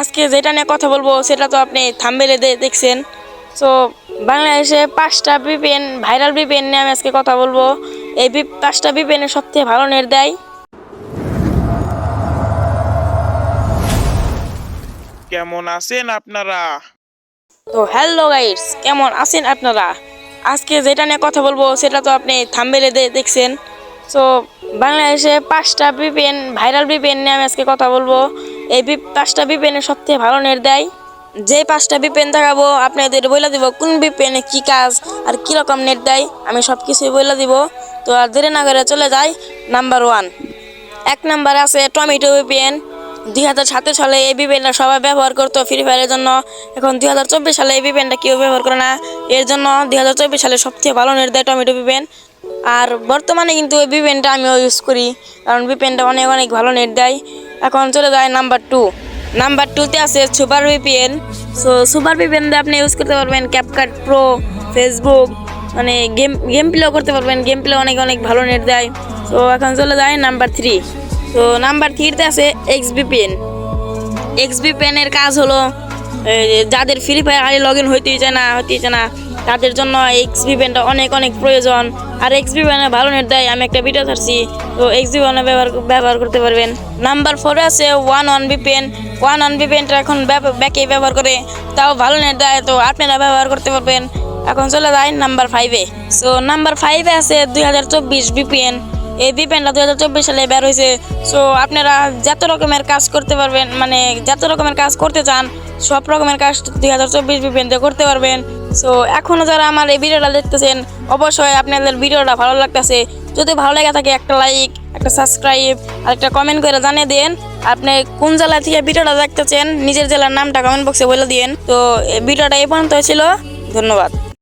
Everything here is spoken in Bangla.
আজকে যেটা নিয়ে কথা বলবো সেটা তো আপনি থাম্বনেলে দেখছেন। সো বাংলাদেশে 5টা ভিপিএন ভাইরাল ভিপিএন নিয়ে আমি আজকে কথা বলবো। এই 5টা ভিপিএনের সবথেকে ভালো নেট দেয়। কেমন আছেন আপনারা? তো হ্যালো গাইস, কেমন আছেন আপনারা? আজকে যেটা নিয়ে কথা বলবো সেটা তো আপনি থাম্বনেলে দেখছেন। সো বাংলাদেশে 5টা ভিপিএন ভাইরাল ভিপিএন নিয়ে আমি আজকে কথা বলবো। এই 5টা ভিপিএনের সবথেকে ভালো নেট দেয়। যে 5টা ভিপিএন দেখাবো আপনাদের বলে দিব কোন ভিপিএনে কী কাজ আর কীরকম নেট দেয়, আমি সব কিছুই বলে দিব। তো আর দেরি না করে চলে যাই নাম্বার 1। এক নাম্বারে আছে টমেটো ভিপিএন। 2017 সালে এই ভিপিএনটা সবাই ব্যবহার করতো ফ্রি ফায়ারের জন্য। এখন 2024 সালে এই ভিপিএনটা কেউ ব্যবহার করে না। এর জন্য 2024 সালে সবথেকে ভালো নেট দেয় টমেটো ভিপিএন। আর বর্তমানে কিন্তু এই ভিপিএনটা আমিও ইউজ করি, কারণ ভিপিএনটা অনেক অনেক ভালো নেট দেয়। এখন চলে যায় নাম্বার 2। নাম্বার 2তে আছে super VPN. So super VPN দিয়ে আপনি ইউজ করতে পারবেন ক্যাপকাট প্রো, ফেসবুক, মানে গেম প্লেও করতে পারবেন। গেম প্লে অনেক অনেক ভালো নেট দেয়। তো এখন চলে যায় নাম্বার 3। তো নাম্বার 3তে আছে এক্সভিপিএন। এক্সভিপিএনের কাজ হলো যাদের ফ্রি ফায়ার লগ ইন হইতেই চায় না তাদের জন্য এক্সভিপিএনটা অনেক অনেক প্রয়োজন। আর এক্সভিপিএনে ভালো নেট দেয়, আমি একটা ভিডিও ছাড়ছি। তো এক্সভিপিএনে ব্যবহার করতে পারবেন। নাম্বার 4-এ আছে ওয়ান ভিপিএন। ওয়ান ভিপিএনটা এখন ব্যাকে ব্যবহার করে, তাও ভালো নেট দেয়, তো আপনারা ব্যবহার করতে পারবেন। এখন চলে যায় নাম্বার 5-এ। সো নাম্বার 5-এ আছে 2024 ভিপিএন। এই ভিপিএনটা 2024 সালে বের হয়েছে। সো আপনারা যত রকমের কাজ করতে পারবেন, মানে যত রকমের কাজ করতে চান সব রকমের কাজ 2024 ভিপিএন দিয়ে করতে পারবেন। সো এখনও যারা আমার এই ভিডিওটা দেখতেছেন, অবশ্যই আপনাদের ভিডিওটা ভালো লাগতেছে। যদি ভালো লেগে থাকে একটা লাইক, একটা সাবস্ক্রাইব আর একটা কমেন্ট করে জানিয়ে দেন আপনি কোন জেলা থেকে ভিডিওটা দেখতেছেন। নিজের জেলার নামটা কমেন্ট বক্সে বলে দিন। তো ভিডিওটা এই পর্যন্ত ছিল। ধন্যবাদ।